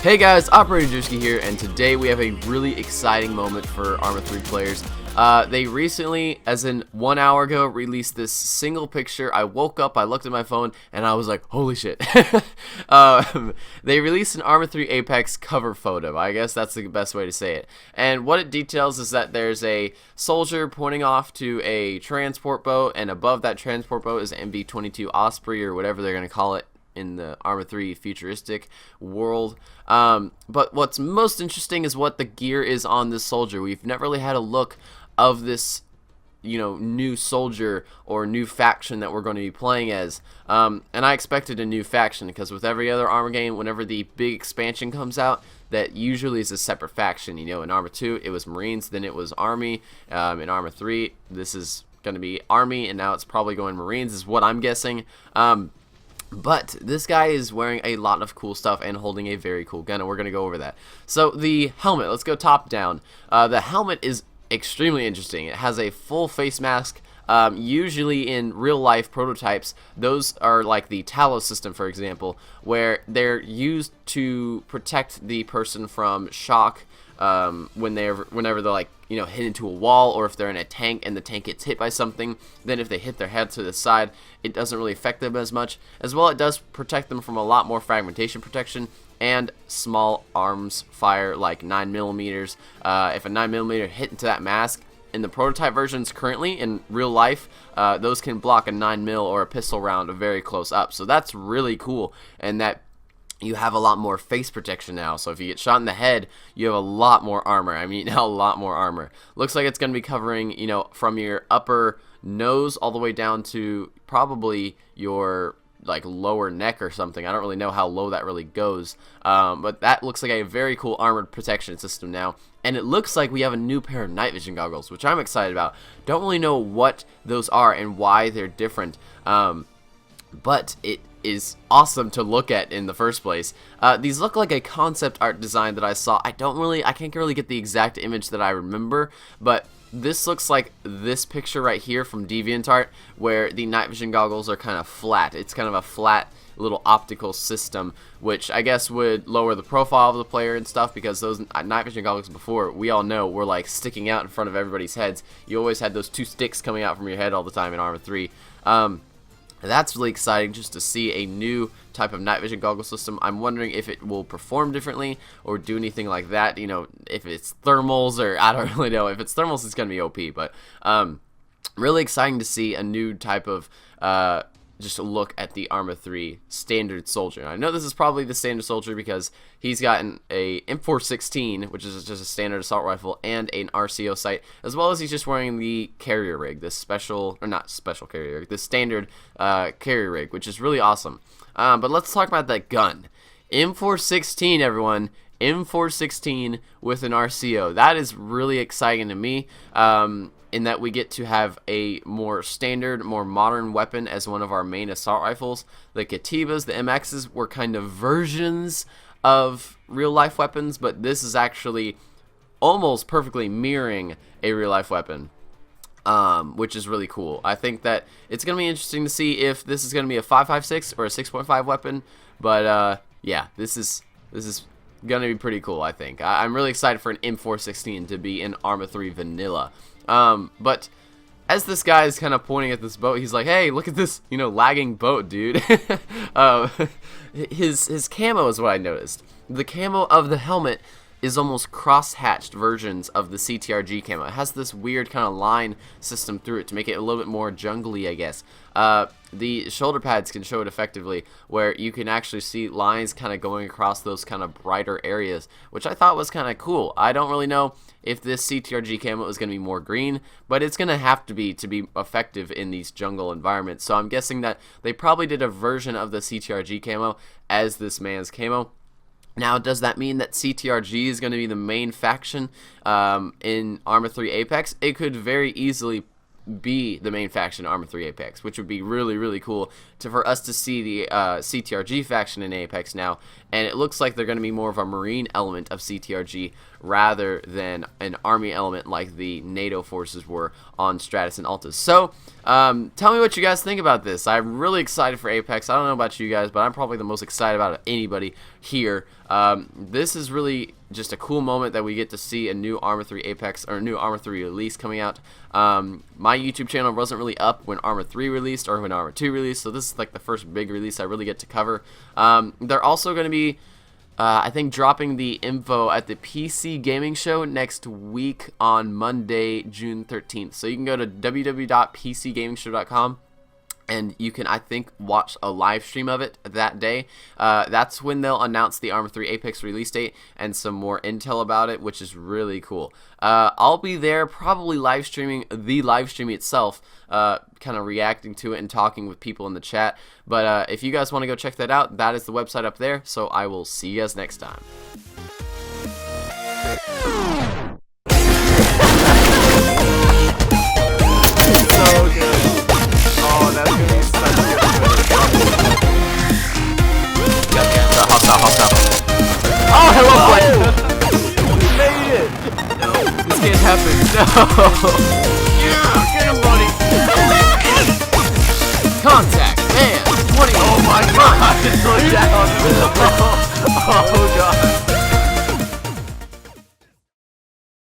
Hey guys, Operator Joystick here, and today we have a really exciting moment for ArmA 3 players. They recently, as in 1 hour ago, released this single picture. I woke up, I looked at my phone, and I was like, holy shit. They released an ArmA 3 Apex cover photo. I guess that's the best way to say it. And what it details is that there's a soldier pointing off to a transport boat, and above that transport boat is MV-22 Osprey, or whatever they're going to call it in the ArmA 3 futuristic world. But what's most interesting is what the gear is on this soldier. We've never really had a look of this, new soldier or new faction that we're going to be playing as. And I expected a new faction because with every other ArmA game, whenever the big expansion comes out, that usually is a separate faction. In ArmA 2, it was Marines, then it was Army. In ArmA 3, this is going to be Army, and now it's probably going Marines, is what I'm guessing. But this guy is wearing a lot of cool stuff and holding a very cool gun, and we're going to go over that. So the helmet, let's go top down. The helmet is extremely interesting. It has a full face mask. Usually in real life prototypes, those are like the Talos system, for example, where they're used to protect the person from shock whenever they're like hit into a wall, or if they're in a tank and the tank gets hit by something. Then if they hit their head to the side, it doesn't really affect them as much. As well, it does protect them from a lot more fragmentation protection and small arms fire, like 9mm. If a 9mm hit into that mask in the prototype versions currently in real life, those can block a 9mm or a pistol round very close up. So that's really cool, and that you have a lot more face protection now. So if you get shot in the head, you have a lot more armor. I mean, a lot more armor. Looks like it's going to be covering, from your upper nose all the way down to probably your lower neck or something. I don't really know how low that really goes. But that looks like a very cool armored protection system now. And it looks like we have a new pair of night vision goggles, which I'm excited about. Don't really know what those are and why they're different. But it is awesome to look at in the first place. These look like a concept art design that I saw. I can't really get the exact image that I remember, but this looks like this picture right here from DeviantArt, where the night vision goggles are kind of flat. It's kind of a flat little optical system, which I guess would lower the profile of the player and stuff, because those night vision goggles before, we all know, were like sticking out in front of everybody's heads. You always had those two sticks coming out from your head all the time in ArmA 3. That's really exciting, just to see a new type of night vision goggle system. I'm wondering if it will perform differently or do anything like that. If it's thermals, or I don't really know. If it's thermals, it's going to be OP. But really exciting to see a new type of just a look at the ArmA 3 standard soldier. And I know this is probably the standard soldier because he's gotten a M416, which is just a standard assault rifle, and an RCO sight, as well as he's just wearing the carrier rig, the standard carrier rig, which is really awesome. But let's talk about that gun. M416, everyone. M416 with an RCO. That is really exciting to me. In that we get to have a more standard, more modern weapon as one of our main assault rifles. The Katibas, the MXs, were kind of versions of real-life weapons, but this is actually almost perfectly mirroring a real-life weapon, which is really cool. I think that it's going to be interesting to see if this is going to be a 5.56 or a 6.5 weapon, but yeah, this is going to be pretty cool, I think. I'm really excited for an M416 to be in ArmA 3 Vanilla. But as this guy is kind of pointing at this boat, he's like, hey, look at this, lagging boat, dude. His camo is what I noticed. The camo of the helmet is almost cross-hatched versions of the CTRG camo. It has this weird kind of line system through it to make it a little bit more jungly, I guess. The shoulder pads can show it effectively, where you can actually see lines kind of going across those kind of brighter areas, which I thought was kind of cool. I don't really know if this CTRG camo is going to be more green, but it's going to have to be effective in these jungle environments. So I'm guessing that they probably did a version of the CTRG camo as this man's camo. Now, does that mean that CTRG is going to be the main faction in ArmA 3 Apex? It could very easily be the main faction in Arma 3 Apex, which would be really, really cool for us to see the CTRG faction in Apex now. And it looks like they're going to be more of a marine element of CTRG rather than an army element like the NATO forces were on Stratus and Altus. So, tell me what you guys think about this. I'm really excited for Apex. I don't know about you guys, but I'm probably the most excited about it anybody here. This is really just a cool moment that we get to see a new Arma 3 Apex, or a new Arma 3 release coming out. My YouTube channel wasn't really up when Arma 3 released or when Arma 2 released, so this is like the first big release I really get to cover. They're also going to be I think dropping the info at the PC Gaming Show next week on Monday, June 13th. So you can go to www.pcgamingshow.com and you can, I think, watch a live stream of it that day. That's when they'll announce the Arma 3 Apex release date and some more intel about it, which is really cool. I'll be there probably live streaming the live stream itself, kind of reacting to it and talking with people in the chat. But if you guys want to go check that out, that is the website up there. So I will see you guys next time. So good. Oh, that's gonna be such a good video. Hostile. Oh, hello, Blake! We made it! No, this can't happen. No! Yeah, get him, buddy! Contact, man! 20. Oh my god! Look down! Oh god!